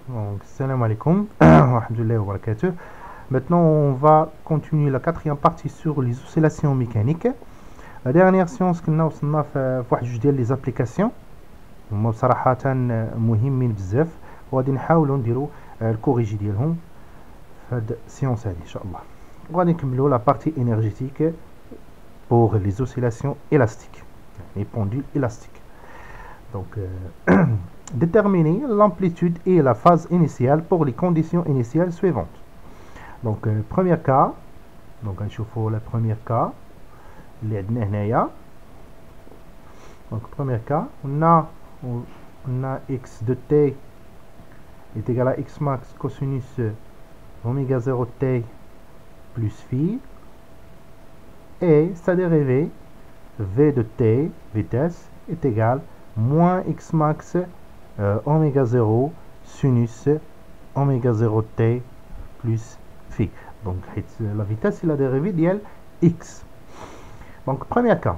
Donc, salam alaikum, wa rahmatullahi wa barakatuh. Maintenant, on va continuer la quatrième partie sur les oscillations mécaniques. La dernière séance كنا وصلنا في واحد جوج ديال لي زابليكاسيون هما بصراحة مهمين بزاف وغادي نحاولوا نديروا الكوريجي ديالهم في هاد السيونس هادي ان شاء الله. وغادي نكملوا لا بارتي énergétique pour les oscillations élastiques, les pendules élastiques. Donc déterminer l'amplitude et la phase initiale pour les conditions initiales suivantes. Donc premier cas, donc نشوفوا le premier cas اللي عندنا هنايا. Donc premier cas, on a x de t est égal à x max cosinus oméga 0 t plus phi et sa dérivée v de t, vitesse, est égal moins x max oméga 0 sinus oméga 0 t plus phi. Donc la vitesse c'est la dérivée d'IL x. Donc premier cas.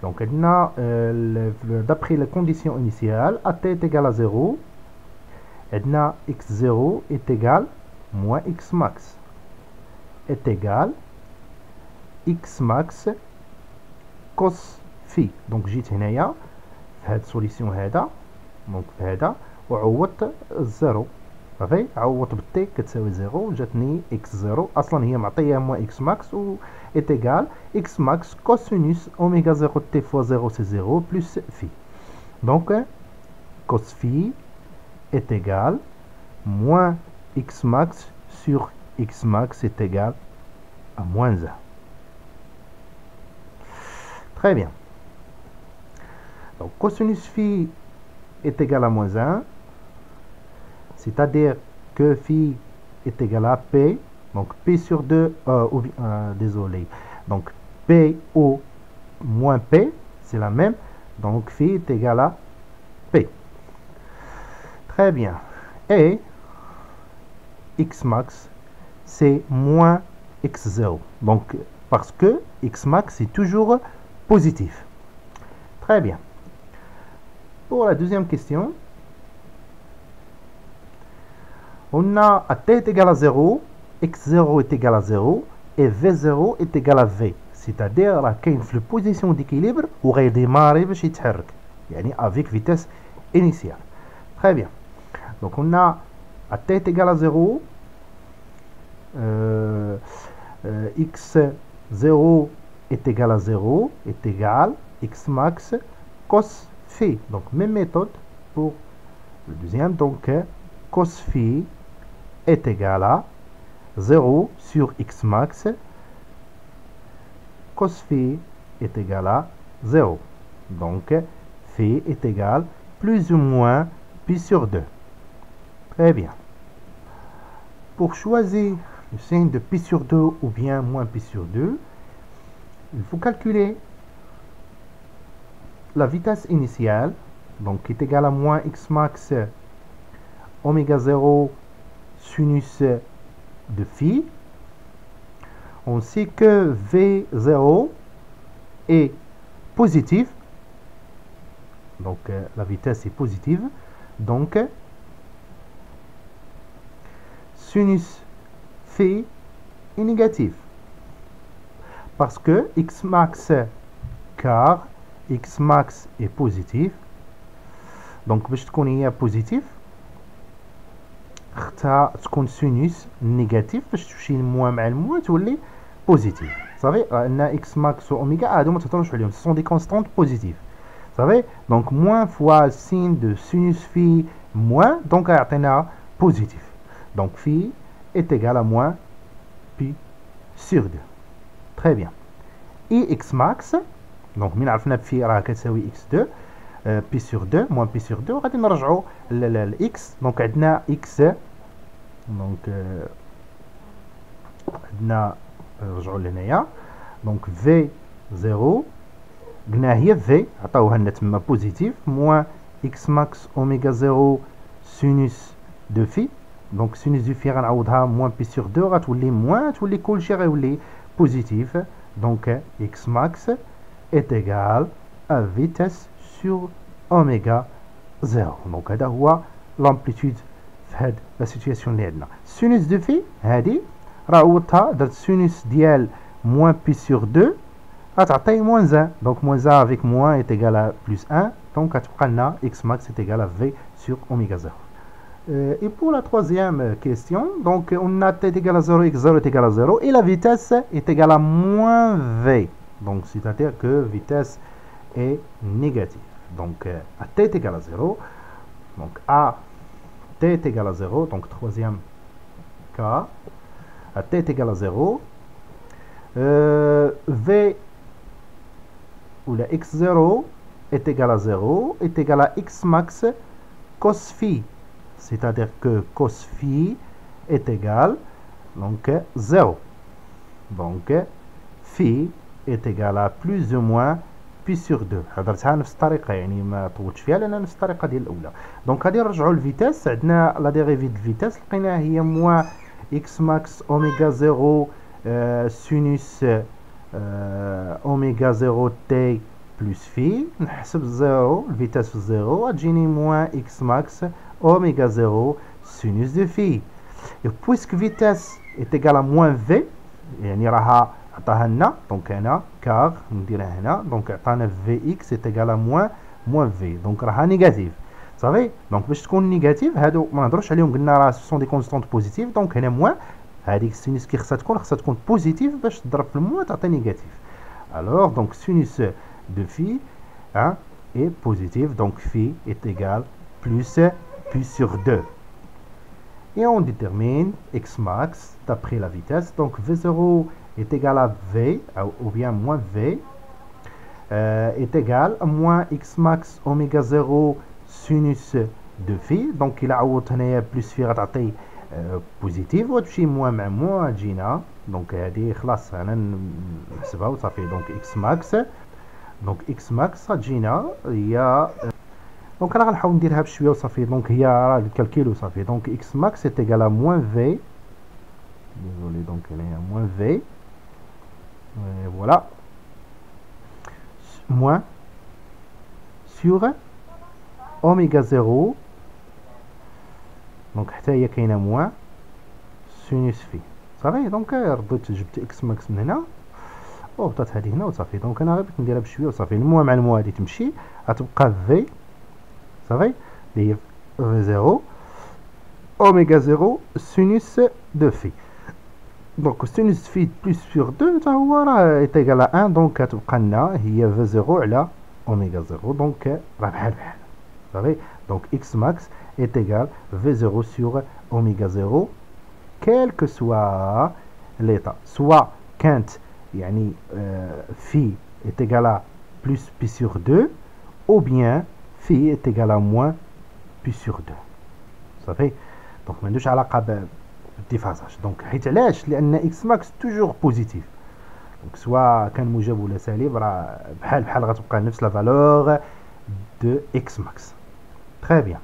Donc d'après les conditions initiales, at est égal à 0, x0 est égal moins x max est égal x max cos phi. Donc جيت هنايا في هاد السوليسيون هذا دونك في هذا وعوضت الزيرو صافي عوضت بالتي كتساوي زيرو جاتني اكس زيرو اصلا هي معطيه موا اكس ماكس و est égal x max cosinus oméga 0 t fois 0 c'est 0 plus phi. Donc cos phi est égal moins x max sur x max est égal à moins 1. Très bien. Donc cosinus phi est égal à moins 1, c'est-à-dire que phi est égal à p, donc p sur 2, désolé, donc p au moins p, c'est la même, donc phi est égal à p. Très bien. Et x max, c'est moins x0, donc parce que x max est toujours positif. Très bien. Pour la deuxième question, on a à t est égal à 0, x0 est égal à 0 et v0 est égal à v. C'est-à-dire là كاين في البوزيسيون d'équilibre وغيديماري باش يتحرك يعني avec vitesse initiale. Très bien. Donc on a à t est égal à 0, x0 est égal à 0 est égal x max cos phi. Donc même méthode pour le deuxième. Donc cos phi est égal à 0 sur x max. Cos phi est égal à 0. Donc phi est égal plus ou moins pi sur 2. Très bien. Pour choisir le signe de pi sur 2 ou bien moins pi sur 2, il faut calculer la vitesse initiale, donc qui est égale à moins x max oméga 0 sinus de phi. On sait que v0 est positif, donc la vitesse est positive, donc sinus phi est négatif parce que x max car x max est positif. Donc باش تكون هي positif خصها تكون سينوس نيجاتيف باش تمشي الموا مع الموا تولي بوزيتيف صافي. ان اكس ماكس و اوميغا هادو ما تهضروش عليهم سون دي كونستانت بوزيتيف صافي. دونك موان فوا سين دو سينوس في موان دونك غيعطينا بوزيتيف. دونك في est égal à moins pi sur 2. Très bien. Et x max, donc من عرفنا في راه كتساوي x2 pi sur 2 moins pi sur 2 وغادي نرجعوا ل x. دونك عندنا x دونك عندنا نرجعوا لهنايا دونك v0 قلنا هي v عطاوها لنا تما بوزيتيف moins x max oméga 0 sinus de phi. دونك sinus du phi غنعوضها moins pi sur 2 غتولي moins تولي كلشي غيولي بوزيتيف. دونك x max est égal à vitesse sur oméga 0. دونك هذا هو لامبليتود في هاد لا سيتوياسيون اللي عندنا. سينوس دو في هادي راه عوضتها درت سينوس ديال موان بي سور 2 غتعطي موان 1. دونك موان 1 افيك موان ايت ايكال ا بلس 1. دونك غتبقى لنا اكس ماكس ايت ايكال ا في سور اوميغا 0. Et pour la troisième question, donc on a t est égal à 0, x0 est égal à 0 et la vitesse est égale à moins v. Donc c'est-à-dire que vitesse est négative. Donc à t est égal à 0, donc à t est égal à 0, donc troisième cas, à t est égal à 0, v ou la x0 est égal à 0 est égal à x max cos phi. C'est-à-dire que cos phi est égal donc 0. Donc phi est égal à plus ou moins pi sur 2. هضرتها نفس الطريقه يعني ما طولتش فيها لان نفس الطريقه ديال الاولى. دونك غادي نرجعوا للفيتاس. عندنا لا ديريفي د الفيتاس لقيناها هي موان اكس ماكس اوميغا 0 سينوس اوميغا 0 تي بلس في. نحسب الزيرو الفيتاس في الزيرو غتجيني موان اكس ماكس اوميغا 0 سينوس دو في. بويسك فيتاس est égal à moins v يعني راها عطاها لنا دونك هنا كار نديرها هنا دونك عطانا في اكس est égal à moins v دونك راها نيجاتيف صافي. دونك باش تكون نيجاتيف هادو ما نهضروش عليهم قلنا راه سون دي كونستانت بوزيتيف. دونك هنا موان هذيك السينوس كي خصها تكون بوزيتيف باش تضرب في الموان تعطي نيجاتيف. الوغ دونك سينوس دو في est positif donc phi est égal plus pi sur 2. Et on détermine x max d'après la vitesse. Donc v0 est égal à v ou bien moins v est égal à moins x max oméga 0 sinus de phi. Donc il a عوض plus phi غتعطي positif وتمشي moins مع moins تجينا دونك هذه خلاص انا نحسبها وصافي. دونك x max دونك x max غتجينا هي دونك انا غنحاول نديرها بشويه وصافي. دونك هي راه الكالكيل وصافي. دونك x max est égal à moins v. Désolé donc elle est à moins v. Et voilà. Moins sur oméga 0 دونك حتى هي كاينه موان سينوس في صافي. دونك رديت جبت اكس ماكس من هنا وبطات هذه هنا وصافي. دونك انا غير بغيت نديرها بشويه وصافي. الموان مع الموان هادي تمشي غتبقى في صافي اللي هي في 0 اوميغا 0 سينوس دو في. دونك سينوس في بلس سور 2 حتى هو راه ايتيغال 1 دونك كتبقى لنا هي في 0 على اوميغا 0 دونك راه بحال صافي. دونك اكس ماكس est égal V0 sur oméga 0 quel que soit l'état. Soit quand يعني phi est égal à plus pi sur 2 ou bien phi est égal à moins pi sur 2 صافي. دونك ما عندوش علاقه بالديفازاج. دونك حيت علاش لان اكس ماكس توجور بوزيتيف دونك سواء كان موجب ولا سالب راه بحال غتبقى نفس لا فالور دو اكس ماكس. تري بيان.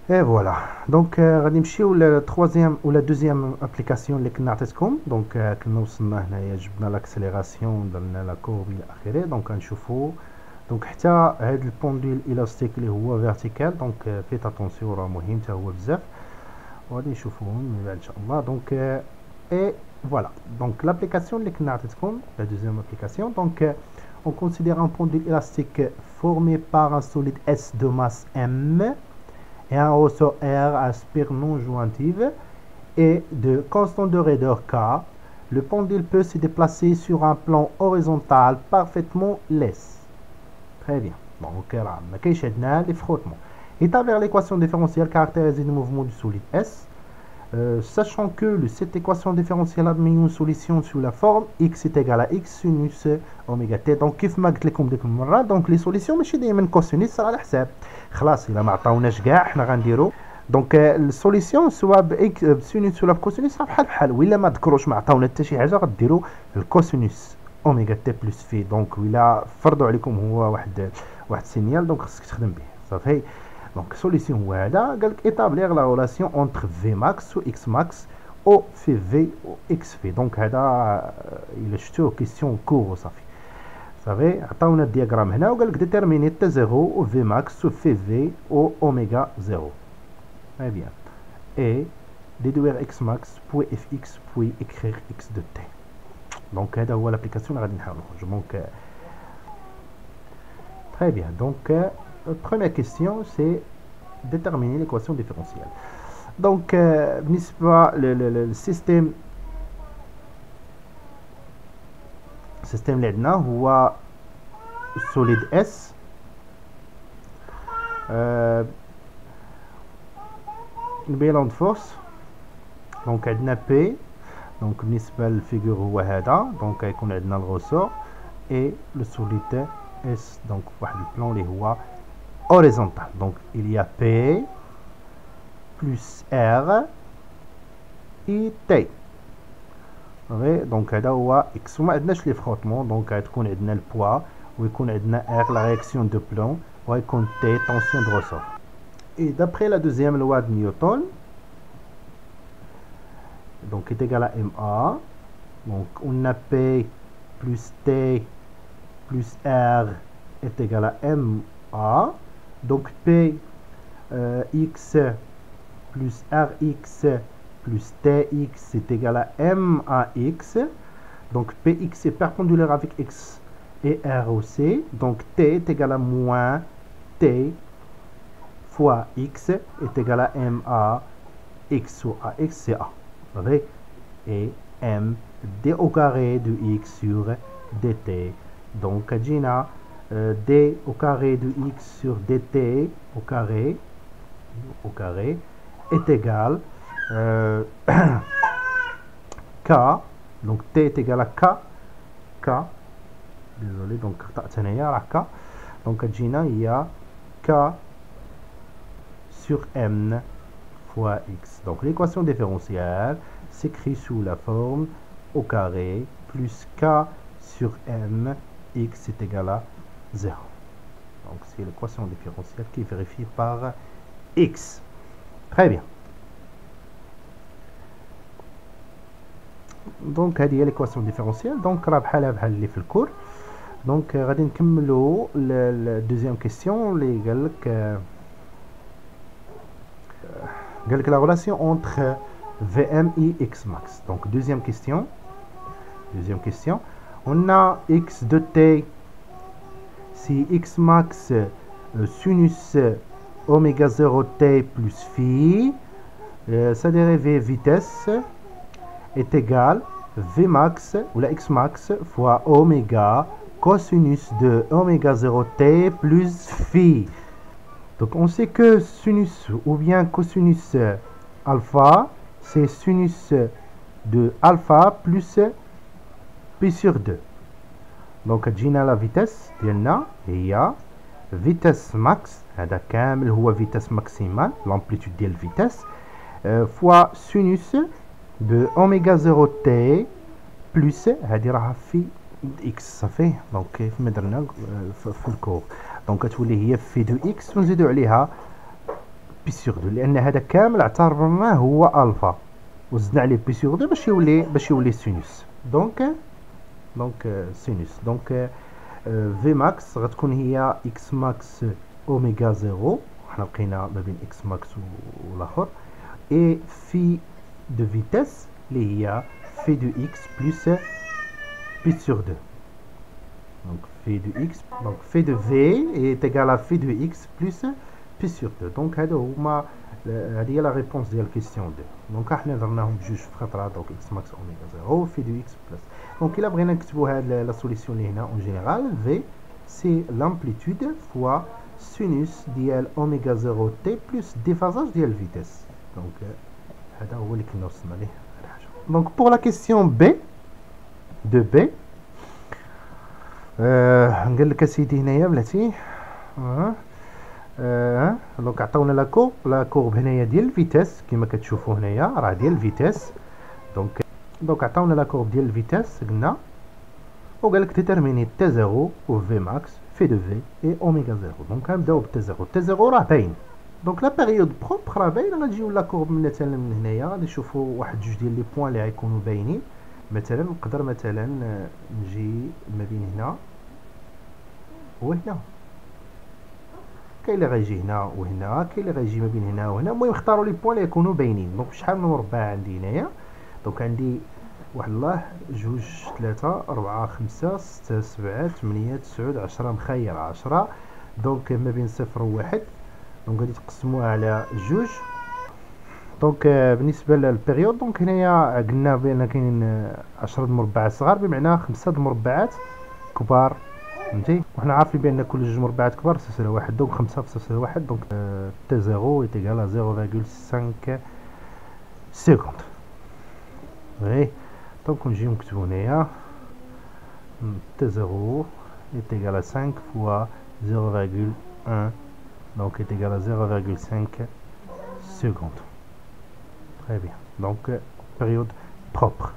Et voilà. Donc غادي نمشيو للتروازيام ولا دوزيام ابليكاسيون اللي كنا عطيتكم. دونك كنا وصلنا هنايا جبنا لاكسيليراسيون درنا لا كورب الى اخره. دونك غنشوفو دونك حتى هاد البونديل الاستيك اللي هو فيرتيكال دونك فيت اتونسيون راه مهم حتى هو بزاف وغادي نشوفوهم من بعد ان شاء الله. دونك اي فوالا. دونك l'application اللي كنا عطيتكم la deuxième application. Donc on considère un pendule élastique formé par un solide S de masse M et un ressort R à spire non jointive et de constant de raideur K. Le pendule peut se déplacer sur un plan horizontal parfaitement lisse. Très bien. Donc là, ما كاينش عندنا لي فروتمون. Établir l'équation différentielle caractérisée du mouvement du solide S. Sachant que cette équation différentielle admet une solution sous la forme x est égal à x sinus oméga t. donc كيف ما قلت لكم ديك المره دونك لي سوليسيون ماشي دائما كوسينيس راه على حساب خلاص الا ما عطاوناش كاع حنا غنديرو دونك السوليسيون سواء باكس بسينوس ولا بكوسينوس راه بحال ولا ما ذكروش ما عطاونا حتى شي حاجه غديروا الكوسينوس اوميغا تي بلس في. دونك ولا فرضوا عليكم هو واحد سينيال دونك خصك تخدم به صافي. Donc, solution هو هذا قال لك établir la relation entre V max و X max au في V و X في. دونك هذا إلا شفتوه كيسيون كور وصافي صافي عطاونا الدياغرام هنا وقال لك ديتيرميني تي زيرو و في ماكس و في في و اوميغا زيرو. Très bien. Et déduire x max puis fx puis écrire x de t. Donc هذا هو l'application اللي غادي نحاول نخرج. Donc très bien. Donc première question c'est déterminer l'équation différentielle. Donc بالنسبة للسيستم اللي عندنا هو solid S. البيلون فورس دونك عندنا بي دونك بالنسبه للفيغور هو هذا دونك غيكون عندنا الغوسور اي لو سوليد اس دونك واحد البلان اللي هو اوريزونتال دونك il y a P plus R اي تي صافي دونك هذا هو اكس وما عندناش لي فروتمون دونك غتكون عندنا البوا ويكون عندنا R لا رياكسيون دو بلان وغيكون تي طونسيون دو غوسور. Et d'après la deuxième loi de Newton, donc est égal à MA, donc on a P plus T plus R est égal à MA, donc P x plus Rx plus Tx est égal à MAX, donc Px est perpendiculaire avec x et R aussi, donc T est égal à moins T fois x est égal à ma x ou ax c'est a, et m d au carré de x sur dt. Donc Gina d au carré de x sur dt au carré est égal k, donc t est égal à k, désolé donc k, donc Gina il y a k sur m fois x. Donc l'équation différentielle s'écrit sous la forme au carré plus k sur m, x est égal à 0. Donc c'est l'équation différentielle qui est vérifiée par x. Très bien. Donc هذه هي l'équation différentielle. Donc راه بحالها بحال اللي في الكور. Donc غادي نكملوا la deuxième question اللي قال لك la relation entre Vm et x max. Donc deuxième question, on a x de t si x max sinus oméga 0 t plus phi, sa dérivée vitesse est égale v max ou la x max fois oméga cosinus de oméga 0 t plus phi. Donc on sait que sinus ou bien cosinus alpha, c'est sinus de alpha plus p sur 2. Donc جينا la vitesse ديالنا هي vitesse max, هذا كامل هو vitesse maximale, l'amplitude ديال vitesse, fois sinus de oméga 0 t plus هذه راها في x صافي. دونك كيف ما درنا في الكور دونك كتولي هي في دو اكس ونزيدو عليها بي سيغ دو لان هذا كامل اعتبرناه هو الفا وزدنا عليه بي سيغ دو باش يولي سينوس. دونك سينوس دونك في ماكس غتكون هي اكس ماكس اوميغا زيرو، حنا لقينا ما بين اكس ماكس والاخر، اي في دو فيتاس اللي هي في دو اكس بلس بي سيغ دو. Donc phi de x, donc phi de v est égal à phi de x plus pi sur 2. Donc هذه هي la réponse de la question 2. Donc احنا درناهم بجوج في خطرة، donc x max oméga 0 phi de x plus. Donc إلا بغينا نكتبوا هاد la solution اللي هنا en général v c'est l'amplitude fois sinus ديال oméga 0 t plus déphasage ديال vitesse. Donc هذا هو اللي كنا وصلنا ليه هاد الحاجة. Donc pour la question B de B نقول لك اسيدي هنايا بلاتي دونك عطاونا لا كورب هنايا ديال الفيتاس كما كتشوفوا هنايا راه ديال الفيتاس. دونك عطاونا لا كورب ديال الفيتاس قلنا وقال لك ديتيرميني تي زيرو و في ماكس في دو في اي اوميغا زيرو. دونك غنبداو بتي زيرو. تي زيرو راه باين، دونك لا بيريود بروبر راه باين. غنجيو لا كورب مثلا من هنايا غادي نشوفوا واحد جوج ديال لي بوين اللي غيكونوا باينين. مثلا نقدر مثلا نجي ما بين هنا وهنا، كاين اللي غيجي هنا وهنا، كاين اللي غيجي ما بين هنا وهنا. المهم اختاروا لي بوين اللي يكونوا باينين. دونك شحال من مربع عندي هنايا؟ دونك عندي واحد الله، جوج، ثلاثة، أربعة، خمسة، ستة، سبعة، ثمانية، تسعود، عشرة، مخير 10. دونك ما بين صفر وواحد. دونك غادي تقسموها على جوج. دونك بالنسبة للبيريود، دونك هنايا قلنا بأن كاين 10 مربعات صغار، بمعنى 5 مربعات كبار، فهمتي؟ وحنا عارفين بأن كل جوج مربعات كبار تساوي واحد. دونك 5 تساوي واحد. دونك تي زيرو est égal à 0,5 secondes. وي دونك نجيو نكتبو هنايا تي زيرو est égal à 5 fois 0,1. donc est égal à 0,5 secondes. Très bien. Donc période propre.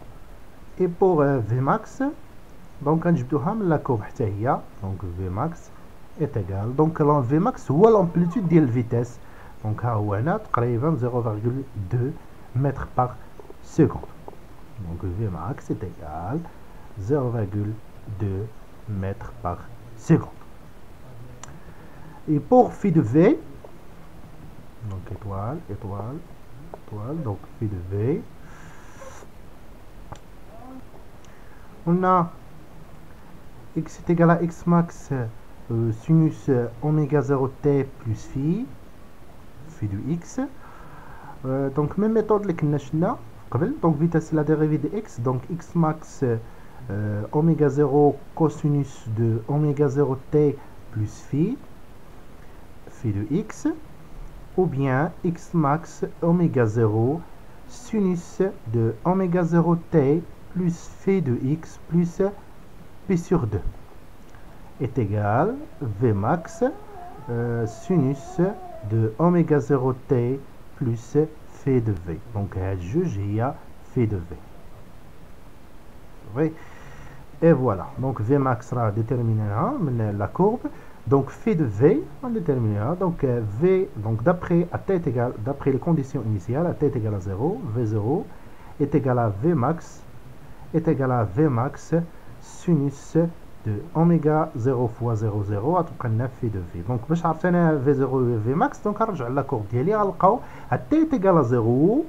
Et pour Vmax, donc غنجبدوها من لا كورب حتى هي. donc Vmax est égal. donc Vmax هو l'amplitude ديال الفيتاس. donc ها هو هنا تقريبا 0,2 mètres par seconde. donc Vmax est égal 0,2 mètres par seconde. Et pour phi de V, donc étoile, étoile, étoile, donc phi de V, on a x est égal à x max sinus oméga 0 t plus phi de x. Donc même méthode اللي كنا شفنا قبل. donc vitesse la dérivée de x, donc x max oméga 0 cosinus de oméga 0 t plus phi de x, ou bien x max oméga 0 sinus de oméga 0 t plus phi de x plus pi sur 2 est égal v max sinus de oméga 0 t plus phi de v. donc هاد جوج هي phi de v. Oui. Et voilà, donc V max sera déterminé من la courbe. donc phi de V, on déterminera. donc V, donc d'après à t est égal, d'après les conditions initiales, à t est égal à 0, V0 est égal à V max, est égal à V max sinus de oméga 0 fois 0 0 غتبقى لنا phi de V. donc باش عرفتنا V0 و V max, donc غنرجع لا كورب ديالي غنلقاو à t est égal à 0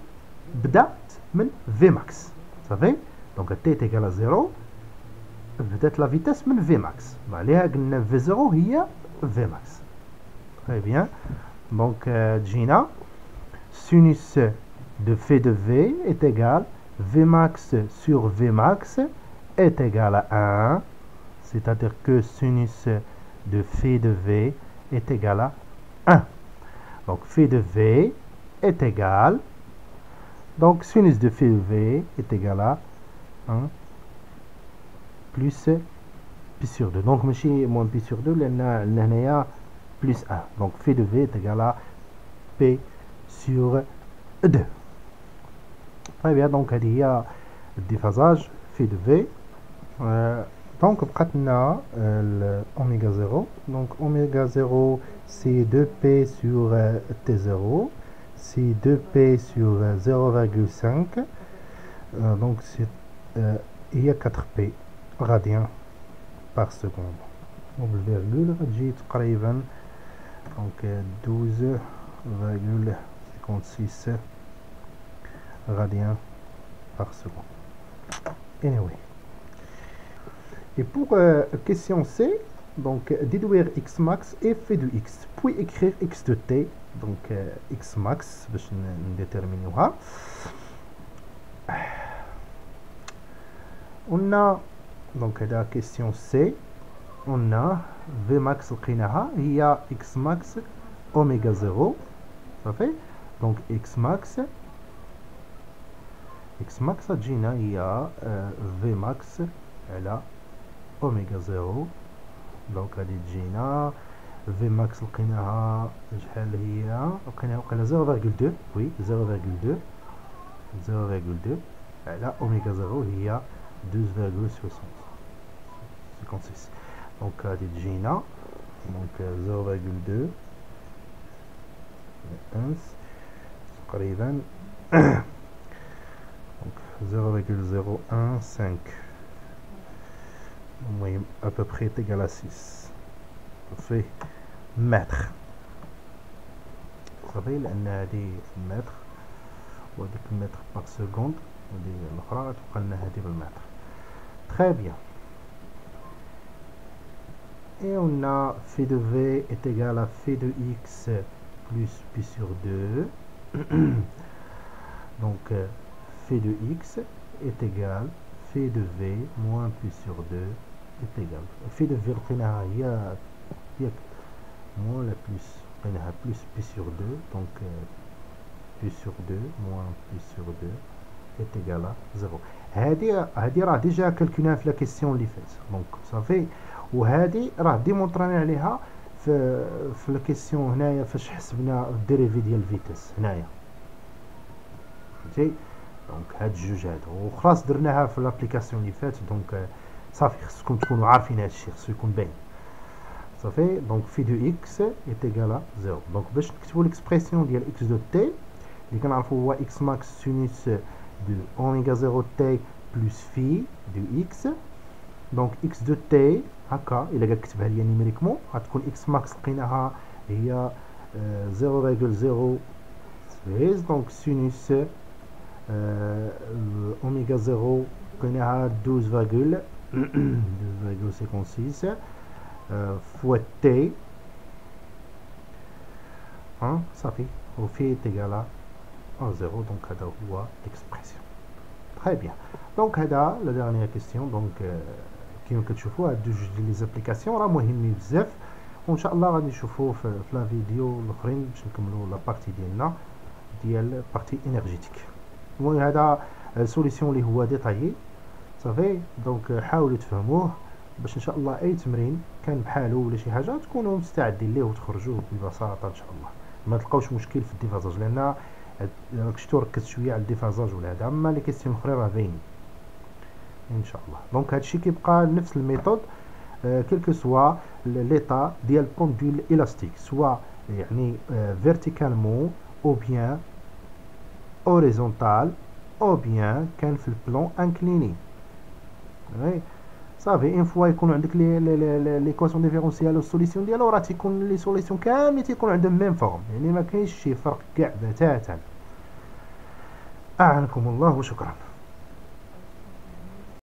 بدات من V max. صافي. donc à t est égal à 0 بدات لا فيتاس من في ماكس. عليها قلنا في 0 هي في ماكس. très bien. donc تجينا sinus de phi de v est égal v max sur v max est égal à 1, c'est-à-dire que sinus de phi de v est égal à 1. donc phi de v est égal, donc sinus de phi de v est égal à 1 plus pi sur 2. donc ماشي moins pi sur 2 لان عندنا هنايا plus 1. donc phi de v est égal à p sur 2. très bien. donc هذه هي الديفازاج phi de v. donc بقات لنا oméga 0. donc oméga 0 c'est 2p sur t0, c'est 2p sur 0,5. donc c'est il y a 4p radiens par seconde. donc le virgule غتجي تقريبا donc 12,56 radiens par seconde. anyway. et pour question C, donc déduire x max et phi de x puis écrire x de t. donc x max باش نديتيرمينيوها. on a donc هذا question C. on a v max لقيناها هي x max oméga 0. صافي. donc x max تجينا هي v max على oméga 0. donc غادي تجينا v max لقيناها شحال هي؟ لقينا 0,2. oui 0,2 على oméga 0 هي 12,56. donc غادي تجينا donc 0,2 تقريبا donc 0,015 المهم à peu près est égal à 6. فيه متر صافي، لان هادي متر وهاديك متر باغ سكوند ودي الاخرى تبقى لنا هادي بالمتر. تري بيان. Et on a phi de v est égal à phi de x plus pi sur 2. Donc phi de x est égal phi de v moins pi sur 2 est égal. Phi de v لقيناها هي moins la plus لقيناها plus pi sur 2, donc pi sur 2 moins pi sur 2 est égal à 0. هادي راه ديجا كالكوليناها في لا كيسيون اللي فات، دونك صافي. وهادي راه ديمونطراني عليها في لا كيسيون هنايا فاش حسبنا الديريفي ديال الفيتيس هنايا، فهمتي. دونك هاد الجوج هادو وخلاص درناها في لابليكاسيون اللي فات، دونك صافي خصكم تكونوا عارفين هادشي، خصو يكون باين صافي. دونك في دو اكس ايت ايكال ا 0. دونك باش نكتبوا ليكسبريسيون ديال اكس دو تي اللي كنعرفوا هو اكس ماكس سينوس دو اوميغا 0 تي بلس في دو اكس. دونك اكس دو تي هكا الا قال كتبها ليا نيميريكمون غتكون اكس ماكس لقيناها هي 0.0 13. دونك سينوس اوميغا 0 لقيناها 12.56 فوا تي صافي، وفي تيغالا 0. دونك هذا هو ليكسبريسيون. تري بيان. دونك هذا لا ديرنيير كيستيون. دونك كيما كتشوفوا هاد جوج ديال لي زابليكاسيون راه مهمين بزاف، وان شاء الله غادي نشوفوا في لا فيديو الاخرين باش نكملوا لا بارتي ديالنا ديال بارتي انرجيتيك. المهم هذا سوليسيون اللي هو ديتايي صافي. دونك حاولوا تفهموه باش ان شاء الله اي تمرين كان بحالو ولا شي حاجه تكونوا مستعدين ليه وتخرجوه ببساطه ان شاء الله، ما تلقاوش مشكل في الديفازاج، لان راك شفتو ركز شويه على الديفازاج ولا هذا، اما لي كيستيون الاخرين راه باينين ان شاء الله. دونك هادشي كيبقى نفس الميثود كيلكو سوا ليطا ديال بوندول الاستيك، سوا يعني فيرتيكالمون او بيان اوريزونتال او بيان كان في البلون انكليني. صافي اون فوا يكون عندك ليكواسيون ديفيرونسيال والسوليسيون ديالو راه تيكون لي سوليسيون كاملين تيكون عندهم ميم فورم، يعني ما كاينش شي فرق كاع بتاتا. اعانكم الله وشكرا.